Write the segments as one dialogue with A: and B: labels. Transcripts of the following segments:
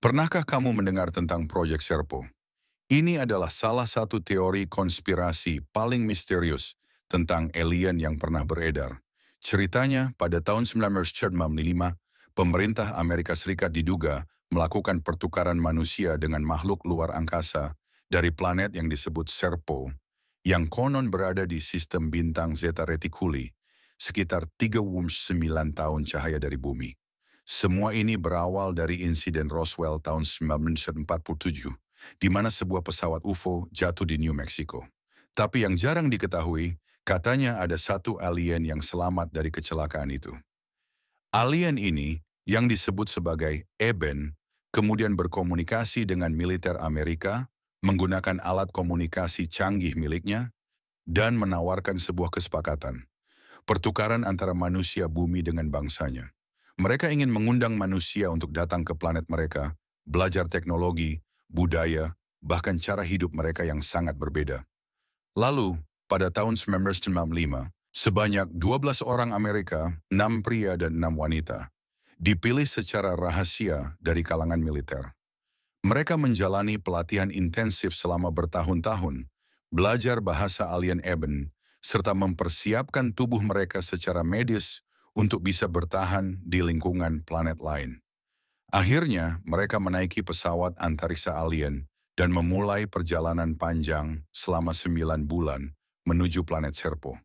A: Pernahkah kamu mendengar tentang Proyek Serpo? Ini adalah salah satu teori konspirasi paling misterius tentang alien yang pernah beredar. Ceritanya, pada tahun 1995, pemerintah Amerika Serikat diduga melakukan pertukaran manusia dengan makhluk luar angkasa dari planet yang disebut Serpo, yang konon berada di sistem bintang Zeta Reticuli, sekitar 3,9 tahun cahaya dari bumi. Semua ini berawal dari insiden Roswell tahun 1947, di mana sebuah pesawat UFO jatuh di New Mexico. Tapi yang jarang diketahui, katanya ada satu alien yang selamat dari kecelakaan itu. Alien ini, yang disebut sebagai Eben, kemudian berkomunikasi dengan militer Amerika, menggunakan alat komunikasi canggih miliknya, dan menawarkan sebuah kesepakatan, pertukaran antara manusia bumi dengan bangsanya. Mereka ingin mengundang manusia untuk datang ke planet mereka, belajar teknologi, budaya, bahkan cara hidup mereka yang sangat berbeda. Lalu, pada tahun 1995, sebanyak 12 orang Amerika, 6 pria dan 6 wanita, dipilih secara rahasia dari kalangan militer. Mereka menjalani pelatihan intensif selama bertahun-tahun, belajar bahasa alien Eben, serta mempersiapkan tubuh mereka secara medis untuk bisa bertahan di lingkungan planet lain. Akhirnya, mereka menaiki pesawat antariksa alien dan memulai perjalanan panjang selama 9 bulan menuju planet Serpo.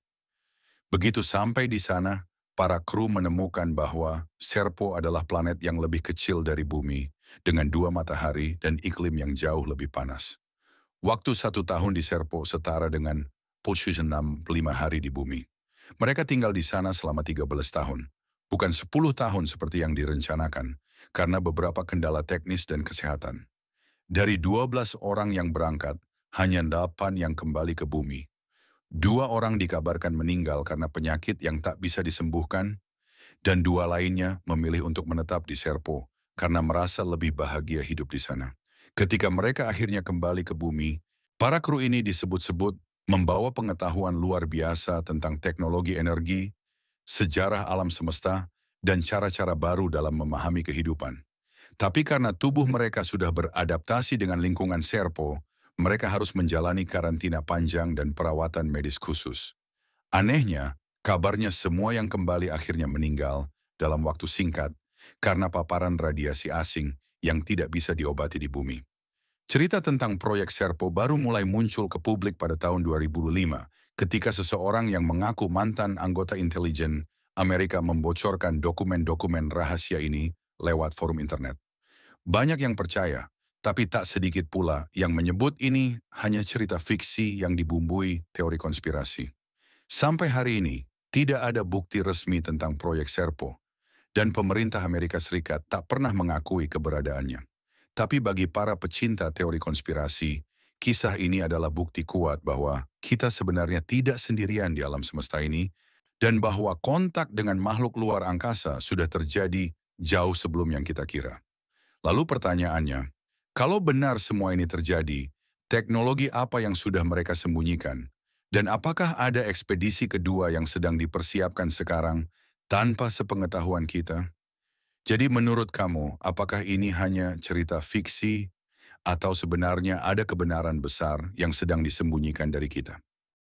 A: Begitu sampai di sana, para kru menemukan bahwa Serpo adalah planet yang lebih kecil dari bumi, dengan 2 matahari dan iklim yang jauh lebih panas. Waktu 1 tahun di Serpo setara dengan posisi 65 hari di bumi. Mereka tinggal di sana selama 13 tahun, bukan 10 tahun seperti yang direncanakan, karena beberapa kendala teknis dan kesehatan. Dari 12 orang yang berangkat, hanya 8 yang kembali ke bumi. 2 orang dikabarkan meninggal karena penyakit yang tak bisa disembuhkan, dan 2 lainnya memilih untuk menetap di Serpo karena merasa lebih bahagia hidup di sana. Ketika mereka akhirnya kembali ke bumi, para kru ini disebut-sebut membawa pengetahuan luar biasa tentang teknologi energi, sejarah alam semesta, dan cara-cara baru dalam memahami kehidupan. Tapi karena tubuh mereka sudah beradaptasi dengan lingkungan Serpo, mereka harus menjalani karantina panjang dan perawatan medis khusus. Anehnya, kabarnya semua yang kembali akhirnya meninggal dalam waktu singkat karena paparan radiasi asing yang tidak bisa diobati di bumi. Cerita tentang proyek Serpo baru mulai muncul ke publik pada tahun 2005 ketika seseorang yang mengaku mantan anggota intelijen Amerika membocorkan dokumen-dokumen rahasia ini lewat forum internet. Banyak yang percaya, tapi tak sedikit pula yang menyebut ini hanya cerita fiksi yang dibumbui teori konspirasi. Sampai hari ini, tidak ada bukti resmi tentang proyek Serpo, dan pemerintah Amerika Serikat tak pernah mengakui keberadaannya. Tapi bagi para pecinta teori konspirasi, kisah ini adalah bukti kuat bahwa kita sebenarnya tidak sendirian di alam semesta ini, dan bahwa kontak dengan makhluk luar angkasa sudah terjadi jauh sebelum yang kita kira. Lalu pertanyaannya, kalau benar semua ini terjadi, teknologi apa yang sudah mereka sembunyikan? Dan apakah ada ekspedisi kedua yang sedang dipersiapkan sekarang tanpa sepengetahuan kita? Jadi menurut kamu, apakah ini hanya cerita fiksi atau sebenarnya ada kebenaran besar yang sedang disembunyikan dari kita?